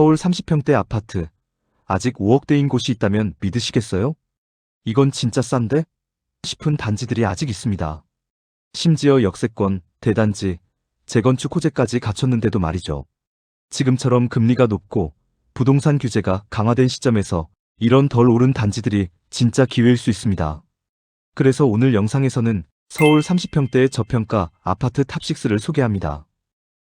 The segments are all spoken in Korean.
서울 30평대 아파트. 아직 5억대인 곳이 있다면 믿으시겠어요? 이건 진짜 싼데? 싶은 단지들이 아직 있습니다. 심지어 역세권, 대단지, 재건축 호재까지 갖췄는데도 말이죠. 지금처럼 금리가 높고 부동산 규제가 강화된 시점에서 이런 덜 오른 단지들이 진짜 기회일 수 있습니다. 그래서 오늘 영상에서는 서울 30평대의 저평가 아파트 탑6를 소개합니다.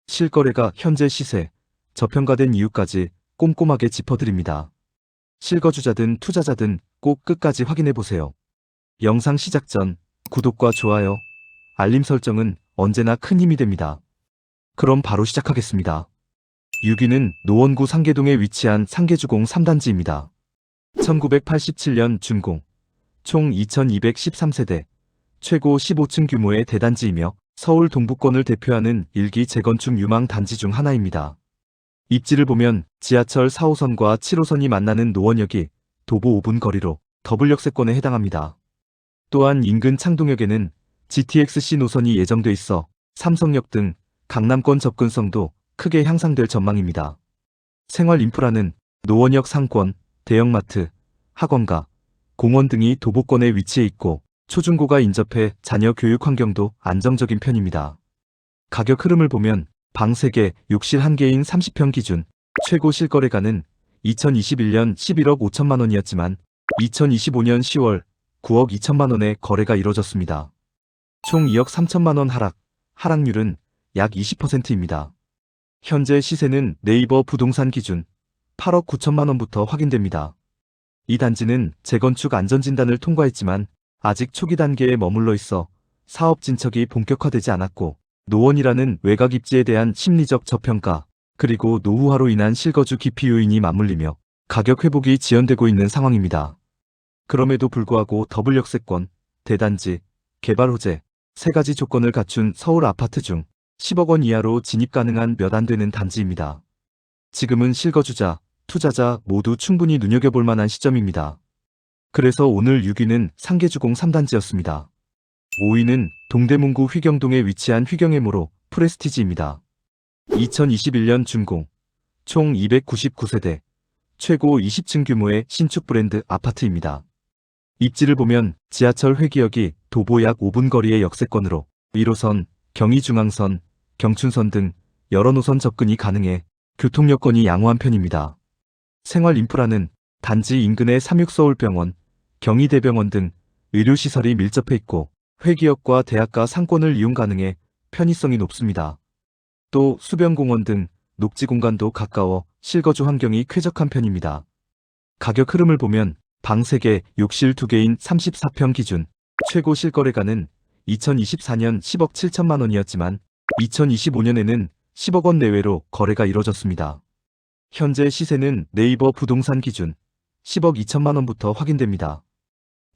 실거래가 현재 시세, 저평가된 이유까지 꼼꼼하게 짚어드립니다. 실거주자든 투자자든 꼭 끝까지 확인해보세요. 영상 시작 전 구독과 좋아요, 알림 설정은 언제나 큰 힘이 됩니다. 그럼 바로 시작하겠습니다. 6위는 노원구 상계동에 위치한 상계주공 3단지입니다. 1987년 준공, 총 2213세대, 최고 15층 규모의 대단지이며 서울 동부권을 대표하는 일기 재건축 유망 단지 중 하나입니다. 입지를 보면 지하철 4호선과 7호선이 만나는 노원역이 도보 5분 거리로 더블 역세권에 해당합니다. 또한 인근 창동역에는 GTX-C 노선이 예정돼 있어 삼성역 등 강남권 접근성도 크게 향상될 전망입니다. 생활 인프라는 노원역 상권, 대형마트, 학원가, 공원 등이 도보권에 위치해 있고 초중고가 인접해 자녀 교육 환경도 안정적인 편입니다. 가격 흐름을 보면 방 3개, 욕실 1개인 30평 기준 최고 실거래가는 2021년 11억 5천만 원이었지만 2025년 10월 9억 2천만 원의 거래가 이뤄졌습니다. 총 2억 3천만 원 하락률은 약 20%입니다. 현재 시세는 네이버 부동산 기준 8억 9천만 원부터 확인됩니다. 이 단지는 재건축 안전진단을 통과했지만 아직 초기 단계에 머물러 있어 사업 진척이 본격화되지 않았고 노원이라는 외곽 입지에 대한 심리적 저평가 그리고 노후화로 인한 실거주 기피 요인이 맞물리며 가격 회복이 지연되고 있는 상황입니다. 그럼에도 불구하고 더블 역세권, 대단지, 개발 호재, 3가지 조건을 갖춘 서울 아파트 중 10억 원 이하로 진입 가능한 몇 안 되는 단지입니다. 지금은 실거주자, 투자자 모두 충분히 눈여겨볼 만한 시점입니다. 그래서 오늘 6위는 상계주공 3단지였습니다. 5위는 동대문구 휘경동에 위치한 휘경애모로 프레스티지입니다. 2021년 준공, 총 299세대, 최고 20층 규모의 신축 브랜드 아파트입니다. 입지를 보면 지하철 회기역이 도보 약 5분 거리의 역세권으로 1호선, 경의중앙선, 경춘선 등 여러 노선 접근이 가능해 교통 여건이 양호한 편입니다. 생활 인프라는 단지 인근의 삼육서울병원, 경희대병원 등 의료시설이 밀접해 있고 회기역과 대학가 상권을 이용 가능해 편의성이 높습니다. 또 수변공원 등 녹지 공간도 가까워 실거주 환경이 쾌적한 편입니다. 가격 흐름을 보면 방 3개, 욕실 2개인 34평 기준 최고 실거래가는 2024년 10억 7천만 원이었지만 2025년에는 10억 원 내외로 거래가 이뤄졌습니다. 현재 시세는 네이버 부동산 기준 10억 2천만 원부터 확인됩니다.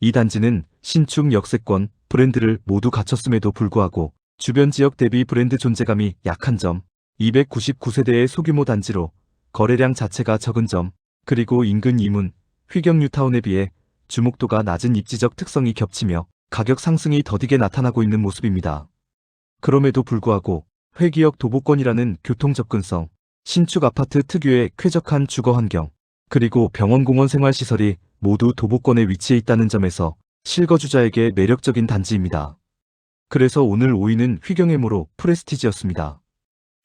이 단지는 신축 역세권 브랜드를 모두 갖췄음에도 불구하고 주변 지역 대비 브랜드 존재감이 약한 점, 299세대의 소규모 단지로 거래량 자체가 적은 점, 그리고 인근 이문, 휘경 뉴타운에 비해 주목도가 낮은 입지적 특성이 겹치며 가격 상승이 더디게 나타나고 있는 모습입니다. 그럼에도 불구하고 회기역 도보권이라는 교통 접근성, 신축 아파트 특유의 쾌적한 주거 환경, 그리고 병원 공원 생활시설이 모두 도보권에 위치해 있다는 점에서 실거주자에게 매력적인 단지입니다. 그래서 오늘 5위는 휘경애모로 프레스티지였습니다.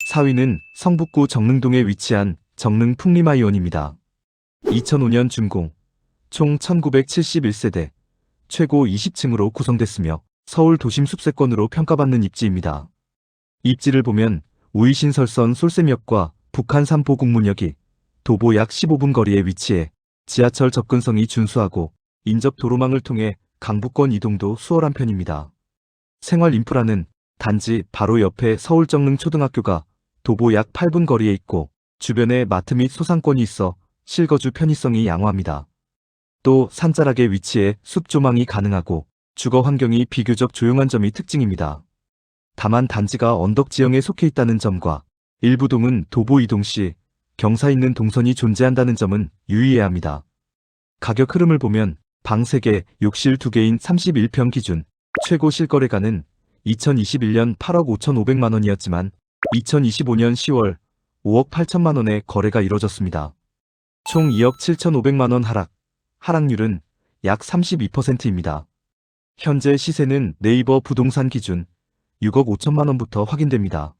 4위는 성북구 정릉동에 위치한 정릉 풍리마이원입니다. 2005년 준공, 총 1971세대, 최고 20층으로 구성됐으며 서울 도심 숲세권으로 평가받는 입지입니다. 입지를 보면 우이신설선 솔샘역과 북한 삼포국문역이 도보 약 15분 거리에 위치해 지하철 접근성이 준수하고 인접 도로망을 통해 강북권 이동도 수월한 편입니다. 생활 인프라는 단지 바로 옆에 서울 정릉 초등학교가 도보 약 8분 거리에 있고 주변에 마트 및 소상권이 있어 실거주 편의성이 양호합니다. 또 산자락에 위치해 숲 조망이 가능하고 주거 환경이 비교적 조용한 점이 특징입니다. 다만 단지가 언덕 지형에 속해 있다는 점과 일부 동은 도보 이동 시 경사 있는 동선이 존재한다는 점은 유의해야 합니다. 가격 흐름을 보면 방 3개, 욕실 2개인 31평 기준 최고 실거래가는 2021년 8억 5,500만 원이었지만 2025년 10월 5억 8천만 원의 거래가 이뤄졌습니다. 총 2억 7,500만 원 하락, 하락률은 약 32%입니다. 현재 시세는 네이버 부동산 기준 6억 5천만 원부터 확인됩니다.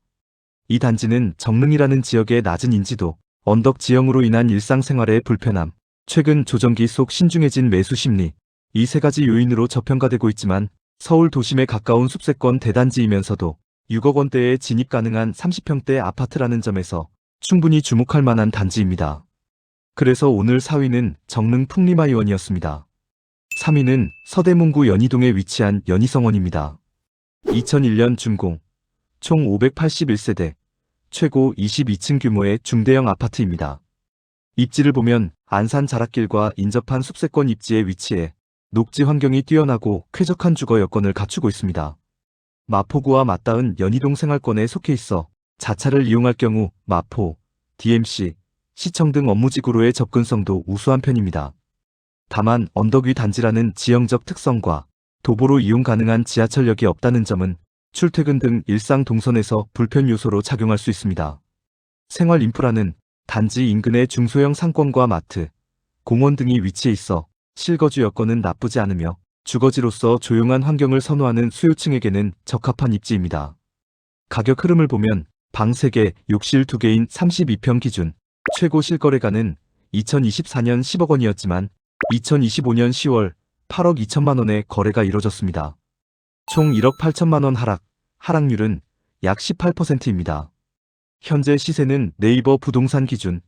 이 단지는 정릉이라는 지역의 낮은 인지도, 언덕 지형으로 인한 일상생활의 불편함, 최근 조정기 속 신중해진 매수 심리, 이 세 가지 요인으로 저평가되고 있지만 서울 도심에 가까운 숲세권 대단지이면서도 6억 원대에 진입 가능한 30평대 아파트라는 점에서 충분히 주목할 만한 단지입니다. 그래서 오늘 4위는 정릉 풍림하이원이었습니다. 3위는 서대문구 연희동에 위치한 연희성원입니다. 2001년 준공, 총 581세대, 최고 22층 규모의 중대형 아파트입니다. 입지를 보면 안산 자락길과 인접한 숲세권 입지에 위치해 녹지 환경이 뛰어나고 쾌적한 주거 여건을 갖추고 있습니다. 마포구와 맞닿은 연희동 생활권에 속해 있어 자차를 이용할 경우 마포, DMC, 시청 등 업무지구로의 접근성도 우수한 편입니다. 다만 언덕 위 단지라는 지형적 특성과 도보로 이용 가능한 지하철역이 없다는 점은 출퇴근 등 일상 동선에서 불편 요소로 작용할 수 있습니다. 생활 인프라는 단지 인근의 중소형 상권과 마트, 공원 등이 위치해 있어 실거주 여건은 나쁘지 않으며 주거지로서 조용한 환경을 선호하는 수요층에게는 적합한 입지입니다. 가격 흐름을 보면 방 3개, 욕실 2개인 32평 기준 최고 실거래가는 2024년 10억 원이었지만 2025년 10월 8억 2천만 원의 거래가 이뤄졌습니다. 총 1억 8천만 원 하락, 하락률은 약 18%입니다. 현재 시세는 네이버 부동산 기준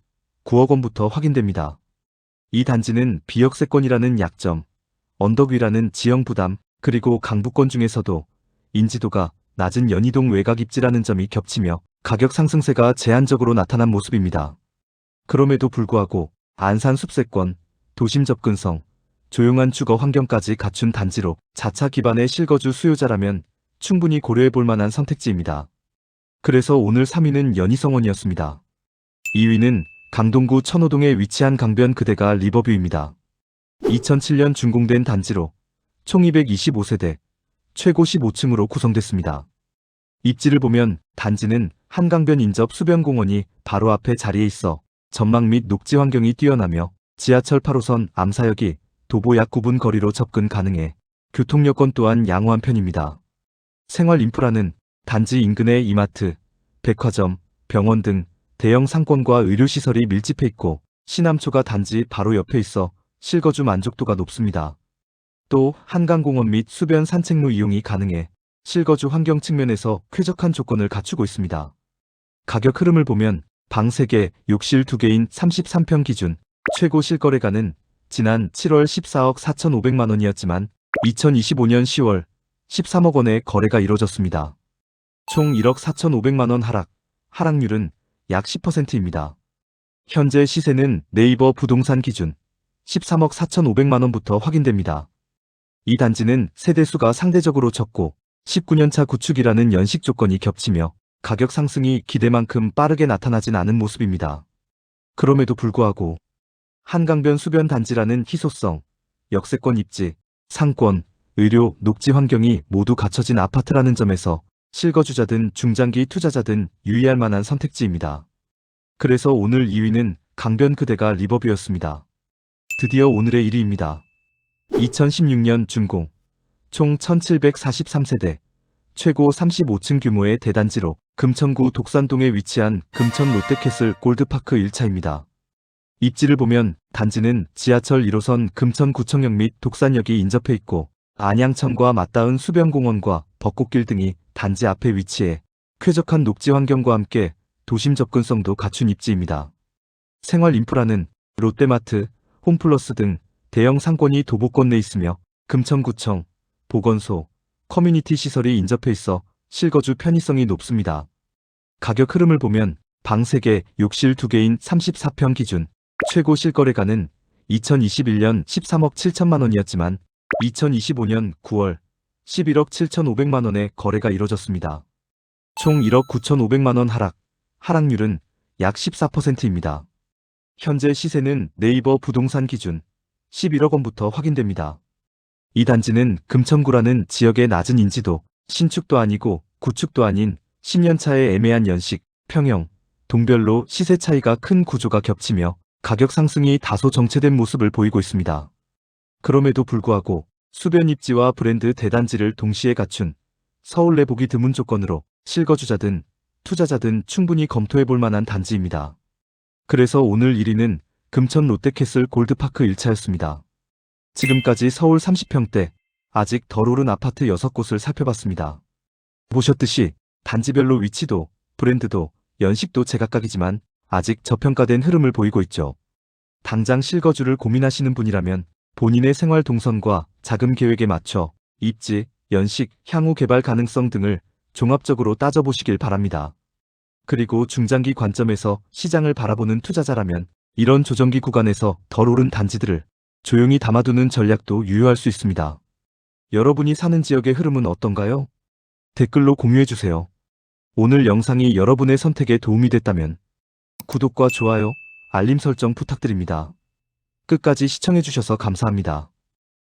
9억 원부터 확인됩니다. 이 단지는 비역세권이라는 약점, 언덕 위라는 지형 부담, 그리고 강북권 중에서도 인지도가 낮은 연희동 외곽 입지라는 점이 겹치며 가격 상승세가 제한적으로 나타난 모습입니다. 그럼에도 불구하고 안산 숲세권, 도심 접근성, 조용한 주거 환경까지 갖춘 단지로 자차 기반의 실거주 수요자라면 충분히 고려해 볼 만한 선택지입니다. 그래서 오늘 3위는 연희성원이었습니다. 2위는 강동구 천호동에 위치한 강변 그대가 리버뷰입니다. 2007년 준공된 단지로 총 225세대, 최고 15층으로 구성됐습니다. 입지를 보면 단지는 한강변 인접 수변공원이 바로 앞에 자리해 있어 전망 및 녹지 환경이 뛰어나며 지하철 8호선 암사역이 도보 약 9분 거리로 접근 가능해 교통 여건 또한 양호한 편입니다. 생활 인프라는 단지 인근의 이마트, 백화점, 병원 등 대형 상권과 의료시설이 밀집해 있고 시남초가 단지 바로 옆에 있어 실거주 만족도가 높습니다. 또 한강공원 및 수변 산책로 이용이 가능해 실거주 환경 측면에서 쾌적한 조건을 갖추고 있습니다. 가격 흐름을 보면 방 3개, 욕실 2개인 33평 기준 최고 실거래가는 지난 7월 14억 4,500만 원이었지만 2025년 10월 13억 원의 거래가 이뤄졌습니다. 총 1억 4,500만 원 하락, 하락률은 약 10%입니다. 현재 시세는 네이버 부동산 기준 13억 4,500만 원부터 확인됩니다. 이 단지는 세대수가 상대적으로 적고 19년차 구축이라는 연식 조건이 겹치며 가격 상승이 기대만큼 빠르게 나타나진 않은 모습입니다. 그럼에도 불구하고 한강변 수변 단지라는 희소성, 역세권 입지, 상권, 의료, 녹지 환경이 모두 갖춰진 아파트라는 점에서 실거주자든 중장기 투자자든 유의할 만한 선택지입니다. 그래서 오늘 2위는 강변 그대가 리버뷰였습니다. 드디어 오늘의 1위입니다. 2016년 준공, 총 1743세대, 최고 35층 규모의 대단지로 금천구 독산동에 위치한 금천 롯데캐슬 골드파크 1차입니다. 입지를 보면 단지는 지하철 1호선 금천구청역 및 독산역이 인접해 있고 안양천과 맞닿은 수변공원과 벚꽃길 등이 단지 앞에 위치해 쾌적한 녹지 환경과 함께 도심 접근성도 갖춘 입지입니다. 생활 인프라는 롯데마트, 홈플러스 등 대형 상권이 도보권 내 있으며 금천구청, 보건소, 커뮤니티 시설이 인접해 있어 실거주 편의성이 높습니다. 가격 흐름을 보면 방 3개, 욕실 2개인 34평 기준 최고 실거래가는 2021년 13억 7천만 원이었지만 2025년 9월 11억 7,500만 원의 거래가 이뤄졌습니다. 총 1억 9,500만 원 하락, 하락률은 약 14%입니다. 현재 시세는 네이버 부동산 기준 11억 원부터 확인됩니다. 이 단지는 금천구라는 지역의 낮은 인지도, 신축도 아니고 구축도 아닌 10년차의 애매한 연식, 평형, 동별로 시세 차이가 큰 구조가 겹치며 가격 상승이 다소 정체된 모습을 보이고 있습니다. 그럼에도 불구하고 수변 입지와 브랜드 대단지를 동시에 갖춘 서울 내 보기 드문 조건으로 실거주자든 투자자든 충분히 검토해 볼 만한 단지입니다. 그래서 오늘 1위는 금천 롯데캐슬 골드파크 1차였습니다. 지금까지 서울 30평대 아직 덜 오른 아파트 6곳을 살펴봤습니다. 보셨듯이 단지별로 위치도 브랜드도 연식도 제각각이지만 아직 저평가된 흐름을 보이고 있죠. 당장 실거주를 고민하시는 분이라면 본인의 생활 동선과 자금 계획에 맞춰 입지, 연식, 향후 개발 가능성 등을 종합적으로 따져보시길 바랍니다. 그리고 중장기 관점에서 시장을 바라보는 투자자라면 이런 조정기 구간에서 덜 오른 단지들을 조용히 담아두는 전략도 유효할 수 있습니다. 여러분이 사는 지역의 흐름은 어떤가요? 댓글로 공유해주세요. 오늘 영상이 여러분의 선택에 도움이 됐다면 구독과 좋아요, 알림 설정 부탁드립니다. 끝까지 시청해주셔서 감사합니다.